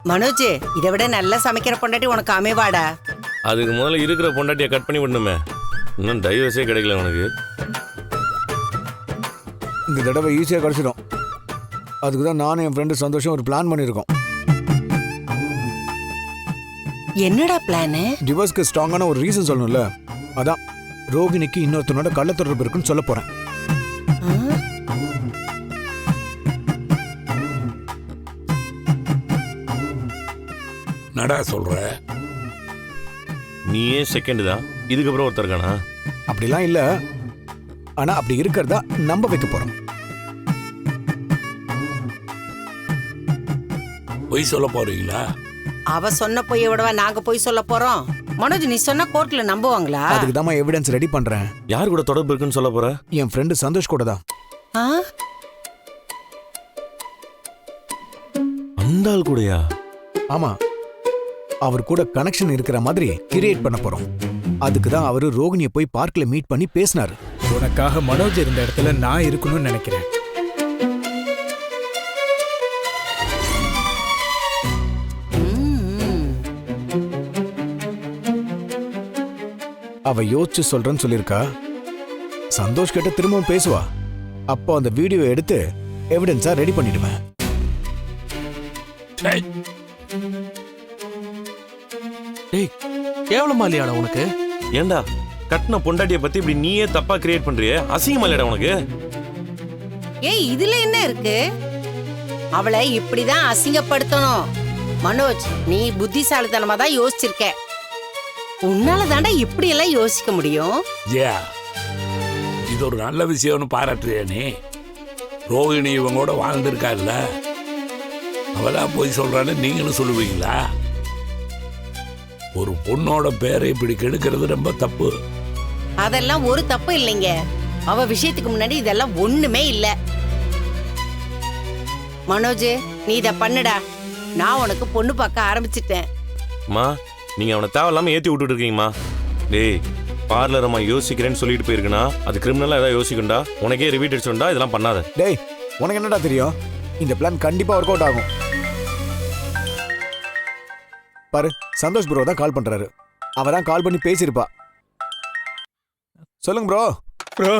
மனோஜ், இதை விட நல்லா சமைக்கிற பொண்டாட்டி உனக்கு அமைவாடா? அதுக்கு முதல்ல இருக்கிற பொண்டாட்டியை கட் பண்ணி விடணுமே. இன்னும் டைவர்ஸே கிடைக்கல உனக்கு. இந்த தடவை ஈஸியாக கிடச்சிடும். அதுக்கு தான் நானும் என் ஃப்ரெண்டு சந்தோஷம் ஒரு பிளான் பண்ணியிருக்கோம். என்னடா பிளானு? டிவோர்ஸ்க்கு ஸ்ட்ராங்கான ஒரு ரீசன் சொல்லணும்ல, அதான் ரோகிணிக்கு இன்னொருத்தனோட கள்ளத்தொடர்பு இருக்குன்னு சொல்ல போறேன். நடா சொல்ற? நீயே செகண்ட் தான், இதுக்கப்புறம் ஒருத்தர் இருக்கானா? அப்படிலாம் இல்ல, ஆனா அப்படி இருக்கிறதா நம்ப வைக்க போறோம். பொய் சொல்ல போறீங்களா? அவ சொன்ன பொய்ய விடவா நாங்க போய் சொல்ல போறோம்? மனோஜ், நீ சொன்னா கோர்ட்ல நம்புவாங்களா? அதுக்கு தான் எவிடன்ஸ் ரெடி பண்றேன். யார் கூட தொடர்பு இருக்குன்னு சொல்ல போற? என் ஃப்ரெண்டு சந்தோஷ் கூட தான். ஆ? அந்த ஆள் கூடயா? ஆமா, அவர் கூட கனெக்ஷன் இருக்கிற மாதிரி கிரியேட் பண்ண போறோம். அதுக்கு தான் அவரு ரோகிணியை போய் பார்க்ல மீட் பண்ணி பேசினாரு. உனக்காக மனோஜ் இருந்த இடத்துல நான் இருக்கணும்னு நினைக்கிறேன். அவ யோசிச்சு சொல்றேன்னு சொல்லியிருக்கா. சந்தோஷ் கிட்ட திரும்பவும் பேசுவா. அப்போ அந்த வீடியோ எடுத்து எவிடன்ஸா ரெடி பண்ணிடுவேன். டேய், கேவலமா இல்லையாடா உனக்கு? ஏண்டா கட்டின பொண்டாட்டியை பத்தி இப்படி நீயே தப்பா கிரியேட் பண்றியே? அசிங்கமா இல்லடா உனக்கு? ஏய், இதுல என்ன இருக்கு? அவளை இப்படிதான் அசிங்கப்படுத்தணும். மனோஜ், நீ புத்திசாலித்தனமா தான் யோசிச்சிருக்க. உன்னால தாண்டா இப்படி எல்லாம் யோசிக்க முடியும். ஜெயா, இது ஒரு நல்ல விஷயம்னு பாராட்டுறியா நீ? ரோகிணி இவங்களோட வாழ்ந்துருக்காருல்ல, அவதான் போய் சொல்றான்னு நீங்களும் சொல்லுவீங்களா? ஒரு பொண்ணோட பேரை இப்படி கெடுக்கிறது ரொம்ப தப்பு. அதெல்லாம் ஒரு தப்பு இல்லைங்க. அவ விஷயத்துக்கு முன்னாடி இதெல்லாம் ஒண்ணுமே இல்ல. மனோஜ், நீ இத பண்ணுடா. நான் உனக்கு பொண்ணு பார்க்க ஆரம்பிச்சிட்டேன். மா, நீங்க அவனை தேவையில்லாம ஏத்தி விட்டுட்டு இருக்கீங்கம்மா. டேய், பார்லர் அம்மா யோசிக்கிறேன்னு சொல்லிட்டு போயிருக்குன்னா அது கிரிமினலா ஏதாவது யோசிக்கண்டா. உனக்கே ரிவீட் அடிச்சுண்டா. இதெல்லாம் பண்ணாத. டேய், உனக்கு என்னடா தெரியும்? இந்த பிளான் கண்டிப்பா ஒர்க் அவுட் ஆகும். பாரு, சந்தோஷ் ப்ரோ தான் கால் பண்றாரு. அவதான் கால் பண்ணி பேசியிருப்பா. சொல்லுங்க ப்ரோ. ப்ரோ,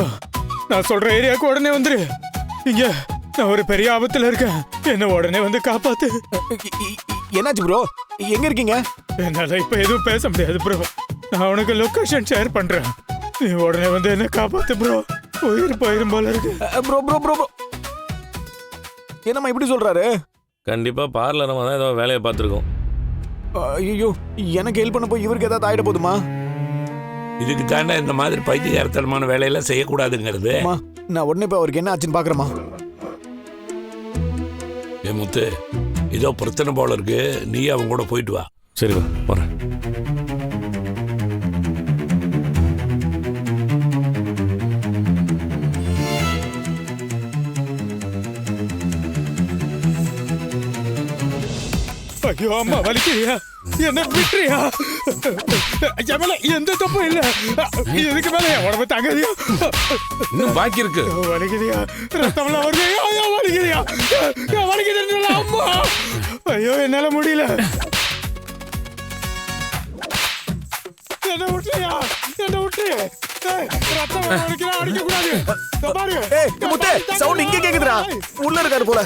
நான் சொல்ற ஏரியாவுக்கு உடனே வந்துரு. இங்க நான் ஒரு பெரிய ஆபத்துல இருக்கேன். என்ன உடனே வந்து காப்பாத்து. என்னாச்சு ப்ரோ? எங்க இருக்கீங்க? என்னால இப்ப எதுவும் பேச முடியாது ப்ரோ. நான் உனக்கு லொகேஷன் ஷேர் பண்றேன். நீ உடனே வந்து என்ன காப்பாத்து ப்ரோ. உயிர் போயிரும் போல இருக்கு. ப்ரோ ப்ரோ ப்ரோ ப்ரோ, என்னம்மா இப்படி சொல்றாரு? கண்டிப்பா பார்லர் அம்மா தான் ஏதோ வேலையை பார்த்துருக்கோம். ஐயோ, எனக்கு ஹெல்ப் பண்ண போய் இவருக்கு ஏதாவது ஆயிட போதுமா? இதுக்கு தானே இந்த மாதிரி பைத்தியகாரத்தனமான வேலையெல்லாம் செய்யக்கூடாதுங்கிறது. நான் உடனே போய் அவருக்கு என்ன ஆச்சுன்னு பாக்குறேமா. ஏ முத்து, இதோ பிரச்சனை போல இருக்கு, நீ அவங்க கூட போயிட்டு வா. சரிப்பா, போறேன். ஐயோ அம்மா, வலிக்கிறியா? என்ன விட்டுறியா? என் எந்த தப்பும் இல்ல. இதுக்கு மேல என் உடம்பு தாங்கறியா? இன்னும் பாக்கி இருக்கு. வலிக்கிறியா? ரத்தம்லாம் வருது. ஐயோ வலிக்கிறியா? வலிக்குது அம்மா. ஐயோ, என்னால முடியல. என்ன விட்டுறியா? என்ன விட்டு ரத்தம் வலிக்கிறா, அடிக்க கூடாது. பாரு, முத்து, சவுண்ட் இங்க கேக்குதுடா. உள்ள இருக்காரு போல.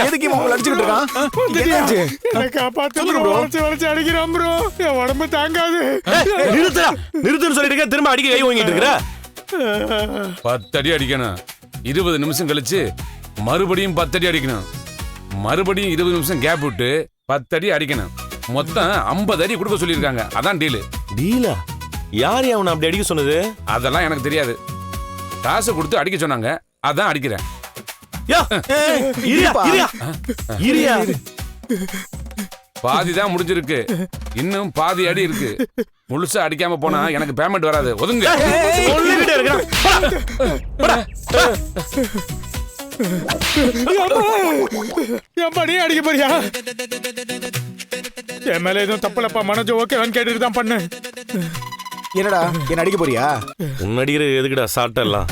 எதுக்கு இவன் அடிச்சுக்கிட்டு இருக்கான்? என்னாச்சு? என்ன காப்பாத்து ப்ரோ. வளைச்சு அடிக்கிறான் ப்ரோ. என் உடம்பு தாங்காது. நிறுத்துன்னு சொல்லிட்டு திரும்ப அடிக்க கை வாங்கிட்டு இருக்கிற. 10 அடி அடிக்கணும். 20 நிமிஷம் கழிச்சு மறுபடியும் 10 அடி அடிக்கணும். மறுபடியும் 20 நிமிஷம் கேப் விட்டு 10 அடி அடிக்கணும். மொத்தம் 50 அடி கொடுக்க சொல்லியிருக்காங்க. அதான் டீலு. டீலா? யார் அவனை அப்படி அடிக்க சொன்னது? அதெல்லாம் எனக்கு தெரியாது. காசு கொடுத்து அடிக்க சொன்னாங்க, அதான் அடிக்கிறேன். பாதி தான் முடிஞ்சிருக்கு, இன்னும் பாதி அடி இருக்கு. முழுசா அடிக்காம போனா எனக்கு பேமெண்ட் வராது. ஒதுங்க. நீ அடிக்க போறியா? என் மேல எதுவும் தப்புலப்பா. மனோஜ் ஓகேவான்னு கேட்டுட்டு தான் பண்ணேன். என்னடா, என்ன அடிக்க போறியா? உன்னடிக்கிற எதுக்குடா சாட்டெல்லாம்?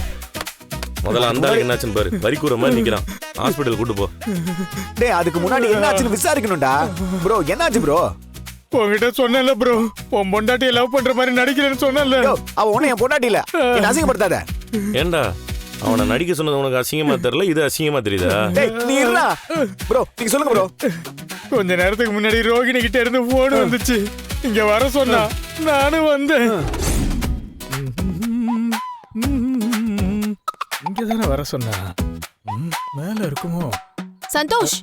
முதல்ல அந்த ஆளுக்கு என்னாச்சுன்னு பாரு. வரி கூற மாதிரி நிக்கிறான். ஹாஸ்பிட்டல் கூட்டு போ. டேய் அதுக்கு முன்னாடி என்னாச்சுன்னு விசாரிக்கணும்டா. ப்ரோ என்னாச்சு ப்ரோ? உங்ககிட்ட சொன்னல ப்ரோ, உன் பொண்டாட்டியை லவ் பண்ற மாதிரி நடிக்கிறேன்னு சொன்னல. அவ உன்னை என் பொண்டாட்டி இல்ல, என்ன அசிங்கப்படுத்தாத. ஏண்டா அவனை நடிக்க சொன்னது உனக்கு அசிங்கமா தெரியல, இது அசிங்கமா தெரியுதா? டேய் நீ இருடா ப்ரோ, நீங்க சொல்லுங்க ப்ரோ. கொஞ்ச நேரத்துக்கு முன்னாடி ரோகிணி கிட்ட இருந்து போன் வந்துச்சு, இங்க வர சொன்னா. நானும் வந்தேன். இங்கதானே வர சொன்னா. மேல இருக்குமோ? சந்தோஷ்,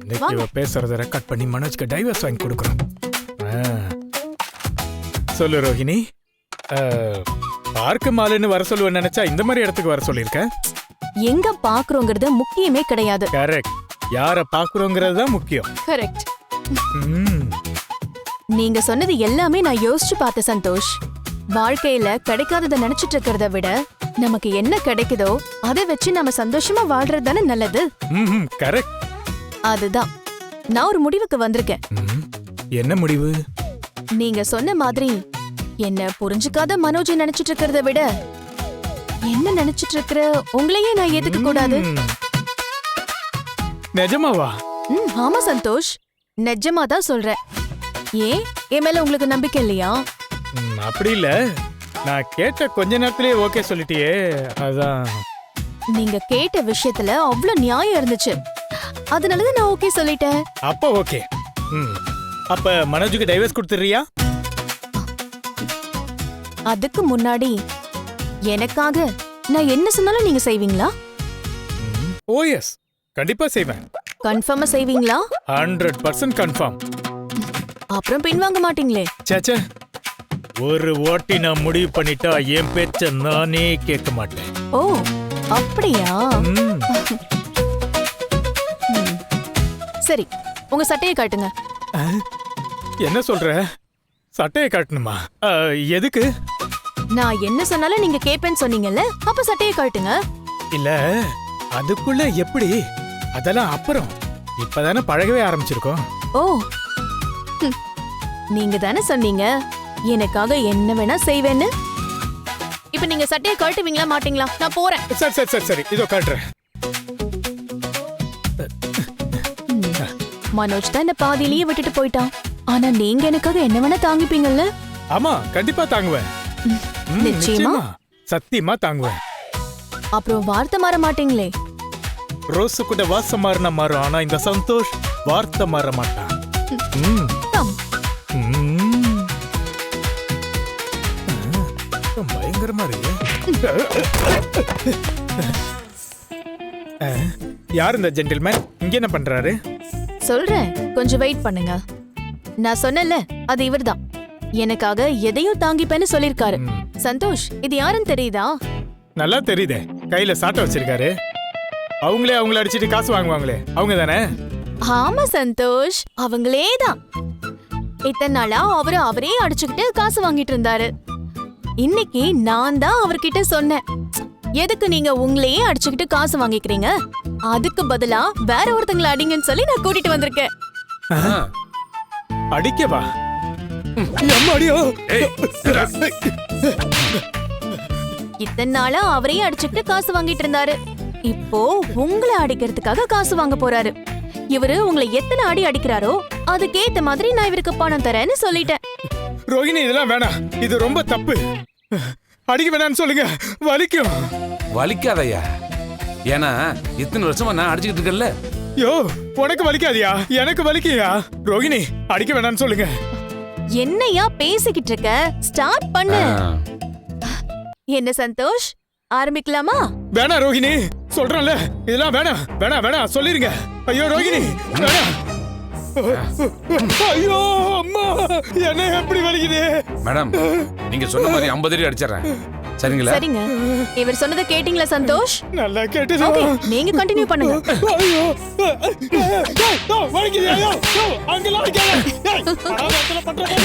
இன்னைக்கு இவ பேசுறத ரெக்கார்ட் பண்ணி மனோஜ்க்கு டைவர்ஸ் வாங்கி கொடுக்குறோம். சொல்லு ரோஹிணி, பார்க்க மாலுன்னு வர சொல்லுவேன்னு நினைச்சா இந்த மாதிரி இடத்துக்கு வர சொல்லியிருக்க. எங்க பாக்குறோங்கிறது முக்கியமே கிடையாது. கரெக்ட், யார பாக்குறோங்கிறது தான் முக்கியம். கரெக்ட். ம், நீங்க சொன்னது எல்லாமே நான் யோசிச்சு பார்த்தேன் சந்தோஷ். வாழ்க்கையில கிடைக்காததை நினைச்சிட்டு இருக்கிறத விட நமக்கு என்ன கிடைக்குதோ அதை வச்சு நம்ம சந்தோஷமா வாழ்றது தானே நல்லது. ம், கரெக்ட். அதுதான் நான் ஒரு முடிவுக்கு வந்திருக்கேன். ம், என்ன முடிவு? நீங்க சொன்ன மாதிரி என்ன புரிஞ்சுக்காத மனோஜை நினைச்சிட்டு இருக்கிறத விட என்ன நினைச்சிட்டு இருக்கிற உங்களையே நான் ஏத்துக்க கூடாது. ம். நிஜமாவா? ஆமா சந்தோஷ், நிஜமா தான் சொல்றேன். ஏன் என் மேல உங்களுக்கு நம்பிக்கை இல்லையா? அப்படி இல்ல, நான் கேட்ட கொஞ்ச நேரத்திலேயே ஓகே சொல்லிட்டியே, அதான். நீங்க கேட்ட விஷயத்துல அவ்வளவு நியாயம் இருந்துச்சு, அதனாலதான் நான் ஓகே சொல்லிட்டேன். அப்ப ஓகே. அப்ப மனோஜுக்கு டைவர்ஸ் கொடுத்துறியா? அதுக்கு முன்னாடி எனக்காக நான் என்ன சொன்னாலும் நீங்க செய்வீங்களா? ஓ எஸ், கண்டிப்பா செய்வேன். கன்ஃபார்மா செய்வீங்களா? 100% கன்ஃபார்ம். அப்புறம் பின்வாங்க மாட்டீங்களே? சேச்சே, ஒரு ஓட்டி நான் முடிவு பண்ணிட்டா என் பேச்ச நானே கேட்க மாட்டேன். ஓ அப்படியா? ம். சரி, உங்க சட்டையை காட்டுங்க. என்ன சொல்ற? சட்டையை காட்டணுமா? எதுக்கு? நான் என்ன சொன்னாலும் நீங்க கேப்பேன்னு சொன்னீங்கல்ல, அப்ப சட்டையை காட்டுங்க. இல்ல, அதுக்குள்ள எப்படி? அதெல்லாம் அப்புறம். இப்பதானே பழகவே ஆரம்பிச்சிருக்கோம். ஓ ஹம். நீங்க தானே சொன்னீங்க எனக்காக என்ன வேணா செய்வேன்னு. இப்ப நீங்க சட்டையை காட்டுவீங்களா மாட்டீங்களா? நான் போறேன். சரி சரி சரி சரி, இதோ காட்டுறேன். மனோஜ் தான் என்ன பாதியிலேயே விட்டுட்டு போயிட்டான். ஆனா நீங்க எனக்காக என்ன வேணா தாங்கிப்பீங்கல்ல? ஆமா, கண்டிப்பா தாங்குவேன். நிச்சயமா? சத்தியமா தாங்குவேன். அப்புறம் வார்த்தை மாற மாட்டீங்களே? ரோஸு கூட வாசம் மாறினா மாறும், ஆனா இந்த சந்தோஷ் வார்த்தை மாற மாட்டான். ம். கம். ம். பயங்கரமா இருக்கு. யார் இந்த ஜென்டில்மேன்? இங்க என்ன பண்றாரு? சொல்றேன், கொஞ்சம் வெயிட் பண்ணுங்க. நான் சொன்னேன்ல, அது இவர்தான். எனக்காக எதையும் தாங்கிப்பேன்னு சொல்லிருக்காரு. சந்தோஷ், இது யாருன்னு தெரியுதா? நல்லா தெரியுதே, கையில சாட்டை வச்சிருக்காரு. அவங்களே அவங்கள அடிச்சிட்டு காசு வாங்குவாங்களே, அவங்க தானே? ஆமா சந்தோஷ், அவங்களே தான். இத்தனை நாளா அவரே அடிச்சுக்கிட்டு காசு வாங்கிட்டு இருந்தாரு. இன்னைக்கு நான் தான் அவர்கிட்ட சொன்னேன், எதுக்கு நீங்க உங்களையே அடிச்சுக்கிட்டு காசு வாங்கிக்கிறீங்க, அதுக்கு பதிலா வேற ஒருத்தங்களை அடிங்கன்னு சொல்லி நான் கூட்டிட்டு வந்திருக்கேன். அடிக்கவா? அம்மாடியோ! இத்தனை நாளா அவரையே அடிச்சுக்கிட்டு காசு வாங்கிட்டு இருந்தாரு. இப்போ உங்களை அடிக்கிறதுக்காக காசு வாங்க போறாரு. இவரு உங்களை எத்தனை அடி அடிக்கிறாரோ அதுக்கேத்த மாதிரி நான் இவருக்கு பணம் தரேன்னு சொல்லிட்டேன். ரோகிணி, இதெல்லாம் வேணாம், இது ரொம்ப தப்பு. அடிக்க வேணாம்னு சொல்லுங்க, வலிக்கும். வலிக்காதயா, ஏன்னா இத்தனை வருஷமா நான் அடிச்சுக்கிட்டு இருக்கேன்ல. யோ, உனக்கு வலிக்காதியா? எனக்கு வலிக்கையா? ரோகிணி, அடிக்க வேணாம்னு சொல்லுங்க. என்னையா பேசிக்கிட்டு இருக்க? ஸ்டார்ட் பண்ணு. என்ன சந்தோஷ், ஆரம்பிக்கலாமா? வேணாம் ரோகிணி, சொல்றேன்ல, இதெல்லாம் வேணாம் வேணாம் வேணாம் சொல்லிருங்க. ஐயோ ரோகிணி, வேணாம். ஐயோ அம்மா, என்ன எப்படி வலிக்குது? மேடம், நீங்க சொன்ன மாதிரி 50 அடி அடிச்சிடறேன், சரிங்களா? சரிங்க. இவர் சொன்னதை கேட்டீங்களா சந்தோஷ்? நல்லா கேட்டுது. ஓகே, நீங்க கண்டினியூ பண்ணுங்க. ஐயோ வலிக்குது. ஐயோ அங்கெல்லாம் அடிக்காத. ஏய், பண்றேன்.